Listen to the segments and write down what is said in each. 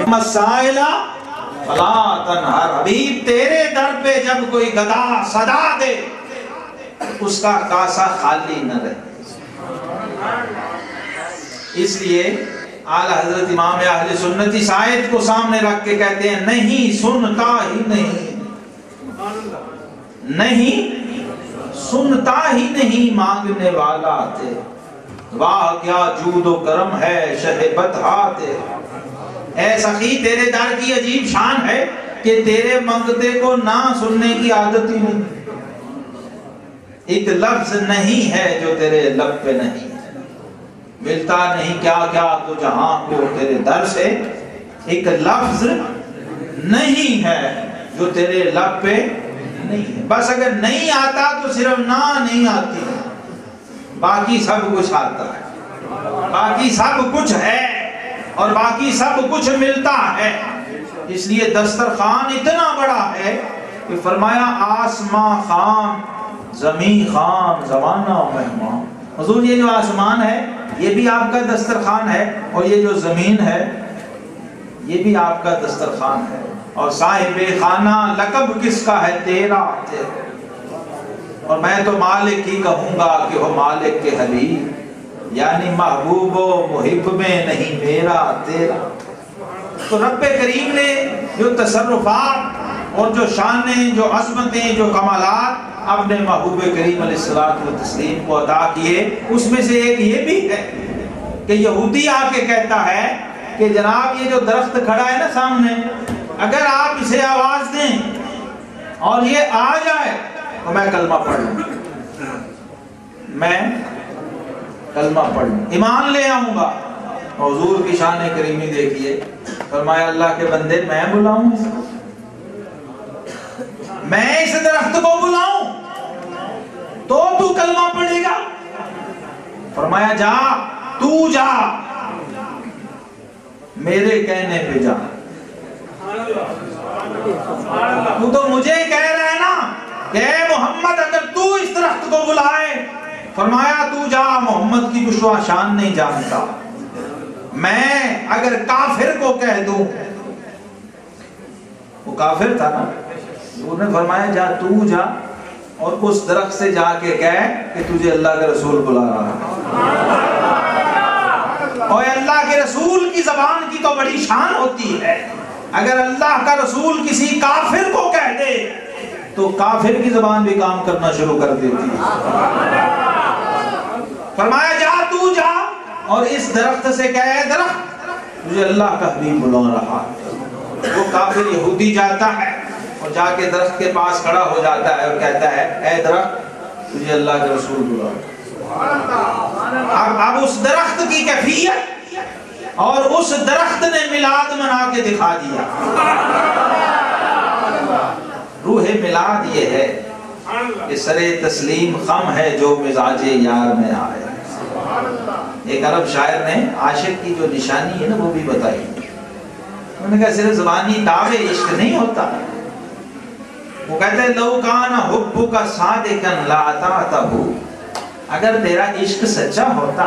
مسائلہ فلا تنہر، حبیب تیرے در پہ جب کوئی گدا صدا دے اس کا کاسا خالی نہ رہے۔ اس لیے اعلی حضرت امام اہل سنت اس آیت کو سامنے رکھ کے کہتے ہیں نہیں سنتا ہی نہیں، نہیں سنتا ہی نہیں مانگنے والا تھے، واہ کیا جود و کرم ہے شہ بطحا تھے۔ اے سخی تیرے در کی عجیب شان ہے کہ تیرے منگتے کو نہ سننے کی عادت ہی نہیں، ایک لفظ نہیں ہے جو تیرے لب پہ نہیں ہے، ملتا نہیں کیا کیا تو جہاں کو تیرے در سے، ایک لفظ نہیں ہے جو تیرے لب پہ نہیں ہے۔ بس اگر نہیں آتا تو صرف نہ نہیں آتی، باقی سب کچھ آتا ہے، باقی سب کچھ ہے اور باقی سب کچھ ملتا ہے۔ اس لیے دسترخوان اتنا بڑا ہے کہ فرمایا آسمان خان زمین خان زمانہ مہمان۔ حضور یہ جو آسمان ہے یہ بھی آپ کا دسترخوان ہے اور یہ جو زمین ہے یہ بھی آپ کا دسترخوان ہے، اور صاحب خانہ لقب کس کا ہے؟ تیرا، اور میں تو مالک ہی کہوں گا کہ وہ مالک کے حبیب، یعنی محبوب و محب میں نہیں میرا تیرا۔ تو رب کریم نے جو تصرفات اور جو شانیں، جو عظمتیں، جو کمالات اپنے محبوب کریم علیہ الصلوۃ والتسلیم کو عطا کیے، اس میں سے ایک یہ بھی ہے کہ یہودی آ کے کہتا ہے کہ جناب یہ جو درخت کھڑا ہے نا سامنے، اگر آپ اسے آواز دیں اور یہ آ جائے تو میں کلمہ پڑھ لوں، میں کلمہ پڑھ لوں، ایمان لے آؤں گا۔ حضور کی شان کریمی دیکھیے، فرمایا اللہ کے بندے میں بلاؤں اس کو، میں اس درخت کو بلاؤں تو کلمہ پڑھے گا؟ فرمایا جا، تو جا، میرے کہنے پہ جا، تو مجھے کہہ رہا ہے نا کہ اے محمد اگر تو اس درخت کو بلائے، فرمایا تو جا، محمد کی کچھ شان نہیں جانتا، میں اگر کافر کو کہہ دوں، وہ کافر تھا نا، انہوں نے فرمایا جا تو جا اور اس درخت سے جا کے کہہ کہ تجھے اللہ کے رسول بلا رہا ہے۔ اور اللہ کے رسول کی زبان کی تو بڑی شان ہوتی ہے، اگر اللہ کا رسول کسی کافر کو کہہ دے تو کافر کی زبان بھی کام کرنا شروع کر دیتی ہے۔ فرمایا جا تو جا اور اس درخت سے کہے درخت مجھے اللہ کا حبیب بلا رہا ہے۔ وہ کافر یہودی جاتا ہے اور جا کے درخت کے پاس کھڑا ہو جاتا ہے اور کہتا ہے اے درخت تجھے اللہ کے رسول بلا رہا ہے۔ اب اس درخت کی کیفیت اور اس درخت نے میلاد منا کے دکھا دیا۔ روح میلاد یہ ہے کہ سر تسلیم خم ہے جو مزاج یار میں آئے۔ ایک عرب شاعر نے عاشق کی جو نشانی ہے نا وہ بھی بتائی، انہوں نے کہا صرف زبانی دعوے عشق نہیں ہوتا، وہ کہتے ہیں لو کان حبک صادقا لاطعتہ، اگر تیرا عشق سچا ہوتا،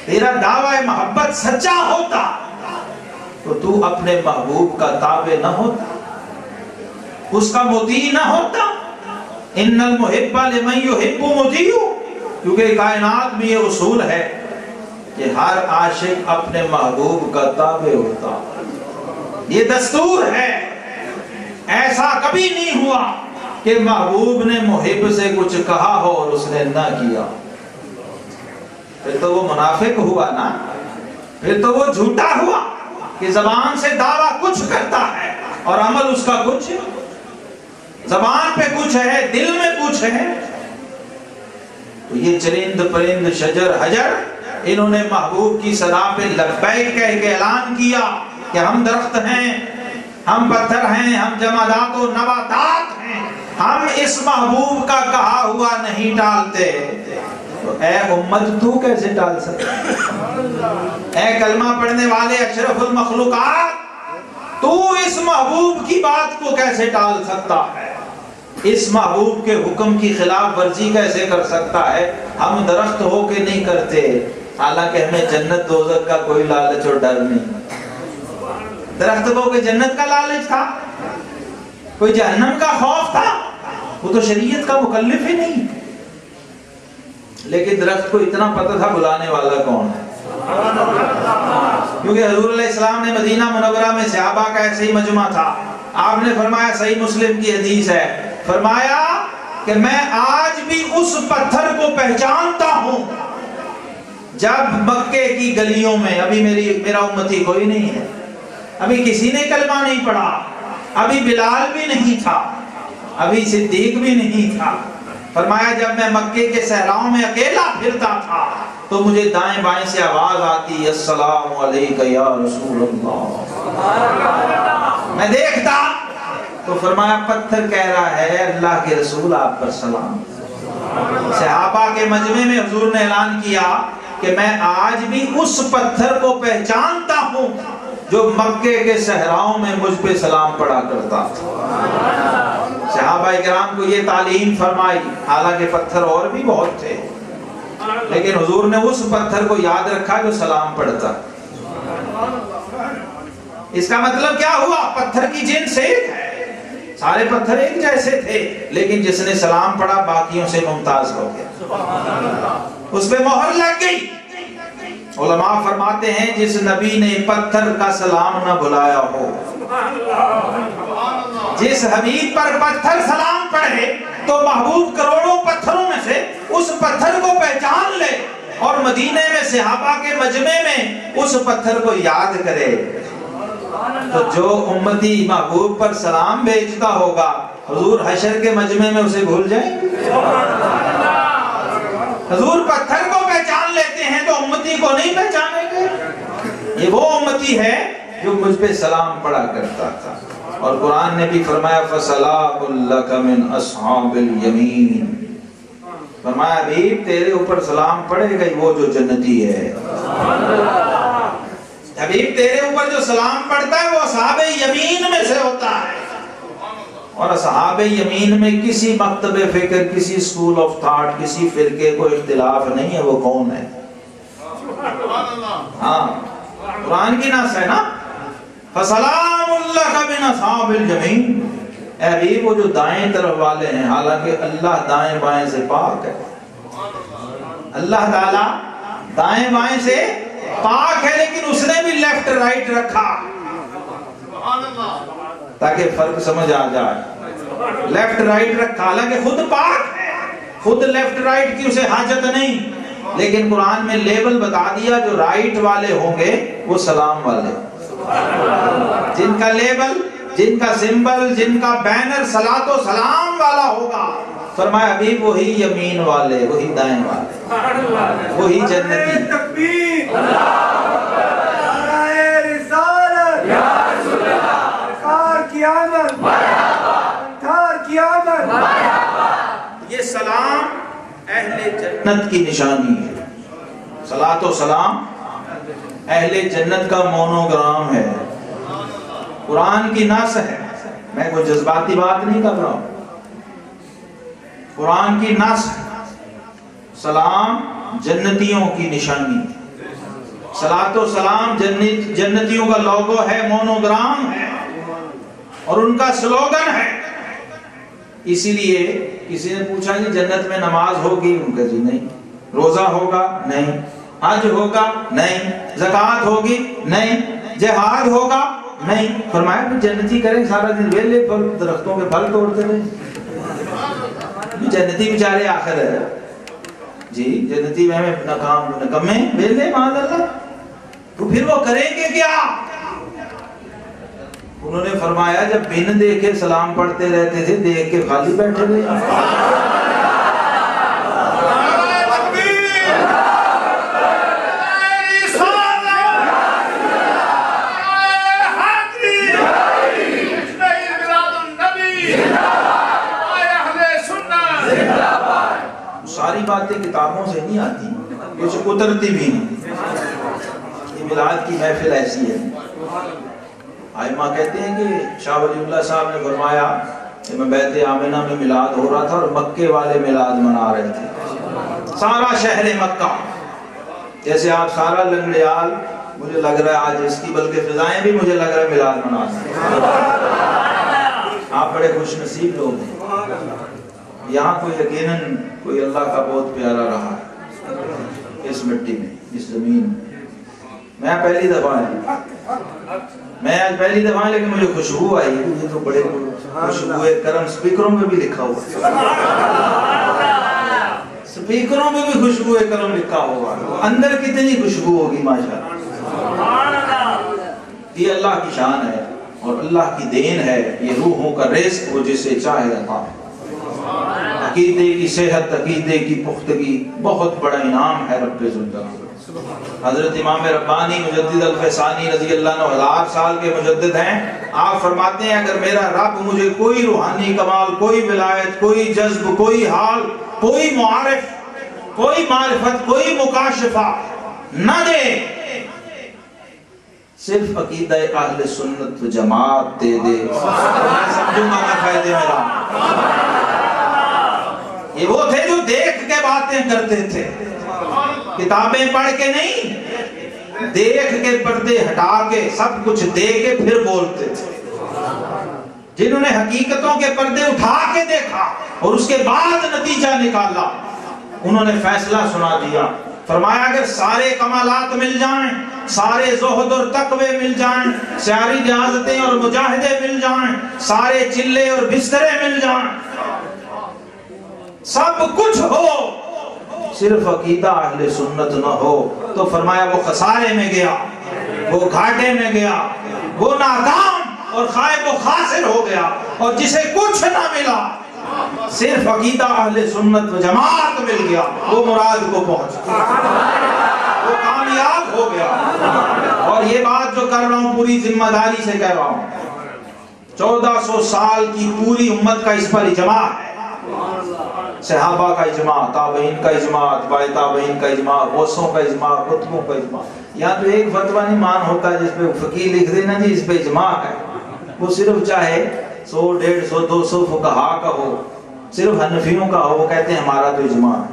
تیرا دعوی محبت سچا ہوتا تو اپنے محبوب کا تابع نہ ہوتا، اس کا مطیع نہ ہوتا۔ ان المحب لمن یحب مطیع، کیونکہ کائنات میں یہ اصول ہے کہ ہر عاشق اپنے محبوب کا تابع ہوتا، یہ دستور ہے۔ ایسا کبھی نہیں ہوا کہ محبوب نے محب سے کچھ کہا ہو اور اس نے نہ کیا، پھر تو وہ منافق ہوا نا، پھر تو وہ جھوٹا ہوا کہ زبان سے دعویٰ کچھ کرتا ہے اور عمل اس کا کچھ، زبان پہ کچھ ہے دل میں کچھ ہے۔ تو یہ چرند پرند شجر حجر انہوں نے محبوب کی صدا پہ لبیک کہہ کے اعلان کیا کہ ہم درخت ہیں، ہم پتھر ہیں، ہم جمادات و نباتات ہیں، ہم اس محبوب کا کہا ہوا نہیں ٹالتے۔ تو اے امت تو کیسے ٹال سکتے؟ اے کلمہ پڑھنے والے اشرف المخلوقات، تو اس محبوب کی بات کو کیسے ٹال سکتا ہے؟ اس محبوب کے حکم کی خلاف ورزی کیسے کر سکتا ہے؟ ہم درخت ہو کے نہیں کرتے، حالانکہ ہمیں جنت دوزخ کا کوئی لالچ اور ڈر نہیں۔ درخت ہو کے جنت کا لالچ تھا، کوئی جہنم کا خوف تھا؟ وہ تو شریعت کا مکلف ہی نہیں۔ لیکن درخت کو اتنا پتہ تھا بلانے والا کون ہے، کیونکہ حضور علیہ السلام نے مدینہ منورہ میں صحابہ کا ایسے ہی مجمع تھا۔ آپ نے فرمایا، صحیح مسلم کی حدیث ہے، فرمایا کہ میں آج بھی اس پتھر کو پہچانتا ہوں جب مکے کی گلیوں میں، ابھی میرا امتی کوئی نہیں ہے، ابھی کسی نے کلمہ نہیں پڑھا، ابھی بلال بھی نہیں تھا، ابھی صدیق بھی نہیں تھا۔ فرمایا جب میں مکے کے صحراؤں میں اکیلا پھرتا تھا تو مجھے دائیں بائیں سے آواز آتی، السلام علیکہ یا رسول اللہ۔ میں دیکھتا تو فرمایا پتھر کہہ رہا ہے، اللہ کے رسول آپ پر سلام۔ صحابہ کے مجمع میں حضور نے اعلان کیا کہ میں آج بھی اس پتھر کو پہچانتا ہوں جو مکے کے صحراؤں میں مجھ پہ سلام پڑھا کرتا تھا۔ صحابہ کرام کو یہ تعلیم فرمائی، حالانکہ پتھر اور بھی بہت تھے، لیکن حضور نے اس پتھر کو یاد رکھا جو سلام پڑھتا۔ اس کا مطلب کیا ہوا؟ پتھر کی جنس ایک ہے، سارے پتھر ایک جیسے تھے، لیکن جس نے سلام پڑھا باقیوں سے ممتاز ہو گیا، اس پہ مہر لگ گئی۔ علماء فرماتے ہیں جس نبی نے پتھر کا سلام نہ بھلایا ہو، جس حبیب پر پتھر سلام پڑھے تو محبوب کروڑوں پتھروں میں سے اس پتھر کو پہچان لے اور مدینے میں صحابہ کے مجمع میں اس پتھر کو یاد کرے، تو جو امتی محبوب پر سلام بھیجتا ہوگا حضور حشر کے مجمع میں اسے بھول جائیں گے؟ حضور پتھر کو پہچان لیتے ہیں تو امتی کو نہیں پہچانیں گے؟ یہ وہ امتی ہے جو مجھ پہ سلام پڑھا کرتا تھا۔ اور قرآن نے بھی فرمایا فَسَلَامٌ لَكَ مِنْ أَصْحَابِ الْيَمِينِ، فرمایا حبیب تیرے اوپر سلام پڑھے گا وہ جو جنتی ہے۔ حبیب تیرے اوپر جو سلام پڑھتا ہے وہ اصحاب یمین میں سے ہوتا ہے، اور اصحاب یمین میں کسی مکتب فکر، کسی سکول آف تھاٹ، کسی فرقے کو اختلاف نہیں ہے وہ کون ہے۔ ہاں قرآن کی نص ہے نا، فَسَلَامٌ لَكَ مِنْ أَصْحَابِ الْيَمِينِ، اے حبیب وہ جو دائیں طرف والے ہیں، حالانکہ اللہ دائیں بائیں سے پاک ہے، اللہ تعالیٰ دائیں بائیں سے پاک ہے، لیکن اس نے بھی لیفٹ رائٹ رکھا تاکہ فرق سمجھ آ جائے۔ لیفٹ رائٹ رکھا، حالانکہ خود پاک ہے، خود لیفٹ رائٹ کی اسے حاجت نہیں، لیکن قرآن میں لیبل بتا دیا جو رائٹ والے ہوں گے وہ سلام والے، جن کا لیبل، جن کا سمبل، جن کا بینر صلاۃ و سلام والا ہوگا، فرمایا حبیب وہی یمین والے، وہی دائیں والے، وہی جنتی۔ تکبیر، نعرہ رسالت، یا رسول اللہ، کار کی آمد، مرحبا، کار کی آمد، مرحبا۔ یہ سلام اہل جنت کی نشانی ہے، صلاۃ و سلام اہل جنت کا مونوگرام ہے، قرآن کی نص ہے، میں کوئی جذباتی بات نہیں کر رہا ہوں، قرآن کی نص ہے۔ سلام جنتیوں کی نشانی، صلاۃ و سلام جنتیوں کا لوگو ہے، مونوگرام ہے اور ان کا سلوگن ہے۔ اسی لیے کسی نے پوچھا کہ جنت میں نماز ہوگی؟ ان کا جی نہیں۔ روزہ ہوگا؟ نہیں۔ حج ہوگا؟ نہیں۔ زکوٰۃ ہوگی؟ نہیں۔ جہاد ہوگا؟ نہیں۔ فرمایا جنتی کریں سارا دن ویلے پر درختوں کے پھل توڑتے رہے، جنتی بیچارے آخر ہے جی، جنتی میں ناکام نکمے ویلے معاذ اللہ، تو پھر وہ کریں گے کیا؟ انہوں نے فرمایا جب بن دیکھے سلام پڑھتے رہتے تھے، دیکھ کے خالی بیٹھے رہے۔ ساری باتیں کتابوں سے نہیں آتی، کچھ اترتی بھی نہیں۔ یہ میلاد کی محفل ایسی ہے۔ آئمہ کہتے ہیں کہ شاہ ولی اللہ صاحب نے فرمایا کہ میں بیت آمنہ میں میلاد ہو رہا تھا اور مکے والے میلاد منا رہے تھے، سارا شہر مکہ، جیسے آپ سارا لنگڑیال، مجھے لگ رہا ہے آج اس کی بلکہ فضائیں بھی مجھے لگ رہا ہے میلاد منانا۔ آپ بڑے خوش نصیب لوگ ہیں۔ یہاں کوئی یقیناً کوئی اللہ کا بہت پیارا رہا ہے اس مٹی میں، اس زمین میں۔ میں پہلی دفعہ میں آج پہلی دفعہ، لیکن مجھے خوشبو آئی، یہ تو بڑے خوشبو کرم، سپیکروں میں بھی لکھا ہوا، سپیکروں میں بھی خوشبو کرم لکھا ہوا، اندر کتنی خوشبو ہوگی ماشاءاللہ۔ یہ اللہ کی شان ہے اور اللہ کی دین ہے، یہ روحوں کا رزق وہ جسے چاہے عطا۔ عقیدے کی صحت، عقیدے کی پختگی بہت بڑا انعام ہے رب ذوالجلال۔ حضرت امام ربانی مجدد الفسانی رضی اللہ عنہ 1000 سال کے مجدد ہیں۔ آپ فرماتے ہیں اگر میرا رب مجھے کوئی روحانی کمال، کوئی ولایت، کوئی جذب، کوئی حال، کوئی معارف، کوئی معرفت، کوئی مکاشفہ نہ دے، صرف عقیدہ اہل سنت و جماعت دے دے، میں سمجھوں گا میں فائدے میں رہا۔ یہ وہ تھے جو دیکھ کے باتیں کرتے تھے، کتابیں پڑھ کے نہیں، دیکھ کے پردے ہٹا کے سب کچھ دے کے پھر بولتے تھے۔ جنہوں نے حقیقتوں کے پردے اٹھا کے دیکھا اور اس کے بعد نتیجہ نکالا، انہوں نے فیصلہ سنا دیا۔ فرمایا اگر سارے کمالات مل جائیں، سارے زہد اور تقوی مل جائیں، ساری ریاضتیں اور مجاہدے مل جائیں، سارے چلے اور بسترے مل جائیں، سب کچھ ہو، صرف عقیدہ اہل سنت نہ ہو، تو فرمایا وہ خسارے میں گیا، وہ گھاٹے میں گیا، وہ ناکام اور خائب و خاسر ہو گیا۔ اور جسے کچھ نہ ملا، صرف عقیدہ اہل سنت و جماعت مل گیا، وہ مراد کو پہنچ گیا، وہ کامیاب ہو گیا۔ اور یہ بات جو کر رہا ہوں پوری ذمہ داری سے کہہ رہا ہوں، 1400 سال کی پوری امت کا اس پر اجماع ہے، صحابہ کا اجماع، تابعین کا اجماع، اتباع تابعین کا اجماع، غوثوں کا اجماع، قطبوں کا اجماع۔ یہاں تو ایک فتویٰ نہیں مان ہوتا جس پہ فقیہ لکھ دینا جی اس پہ اجماع ہے، وہ صرف چاہے 100، 150، 200 فقہا کا ہو، صرف حنفیوں کا ہو، وہ کہتے ہیں ہمارا تو اجماع ہے۔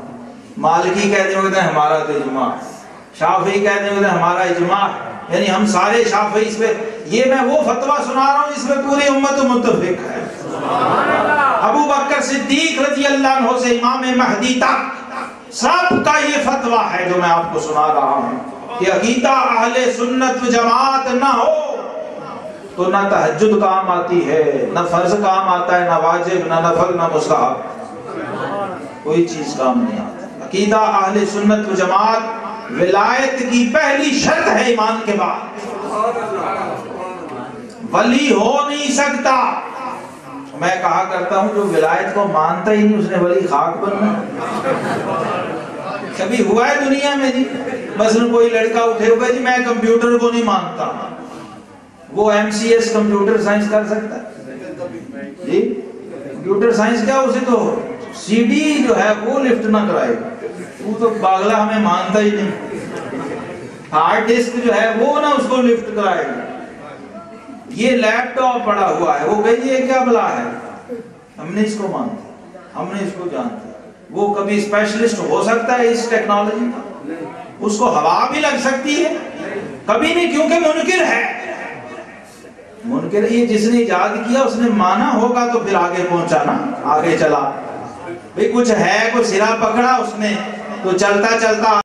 مالکی کہتے ہیں ہمارا تو اجماع ہے۔ شافعی کہتے ہیں ہمارا اجماع ہے، یعنی ہم سارے شافعی اس پہ۔ یہ میں وہ فتویٰ سنا رہا ہوں جس پہ پوری امت متفق ہے۔ ابو بکر صدیق رضی اللہ عنہ سے امام مہدی تک سب کا یہ فتویٰ ہے جو میں آپ کو سنا رہا ہوں کہ عقیدہ اہل سنت و جماعت نہ ہو تو نہ تہجد کام آتی ہے، نہ فرض کام آتا ہے، نہ واجب، نہ نفل، نہ مستحب، کوئی چیز کام نہیں آتی۔ عقیدہ اہل سنت و جماعت ولایت کی پہلی شرط ہے ایمان کے بعد۔ ولی ہو نہیں سکتا، میں کہا کرتا ہوں جو ولایت کو مانتا ہی نہیں اس نے ولی خاک بننا۔ کبھی ہوا ہے دنیا میں جی مثلا کوئی لڑکا اٹھے ہوگا جی میں کمپیوٹر کو نہیں مانتا، وہ MCS کمپیوٹر سائنس کر سکتا ہے جی؟ کمپیوٹر سائنس کیا، اسے تو CD جو ہے وہ لفٹ نہ کرائے گا، وہ تو باغلہ ہمیں مانتا ہی نہیں۔ ہارڈ ڈسک جو ہے وہ نہ اس کو لفٹ کرائے گا۔ یہ لیپ ٹاپ پڑا ہوا ہے، وہ کہیے یہ کیا بلا ہے، ہم نے اس کو مانتے، ہم نے اس کو جانتے۔ وہ کبھی اسپیشلسٹ ہو سکتا ہے اس ٹیکنالوجی کا، اس کو ہوا بھی لگ سکتی ہے، کبھی نہیں، کیونکہ منکر ہے۔ منکر یہ جس نے ایجاد کیا اس نے مانا ہوگا تو پھر آگے پہنچا نا، آگے چلا۔ بھئی کچھ ہے، کوئی سرا پکڑا اس نے تو چلتا چلتا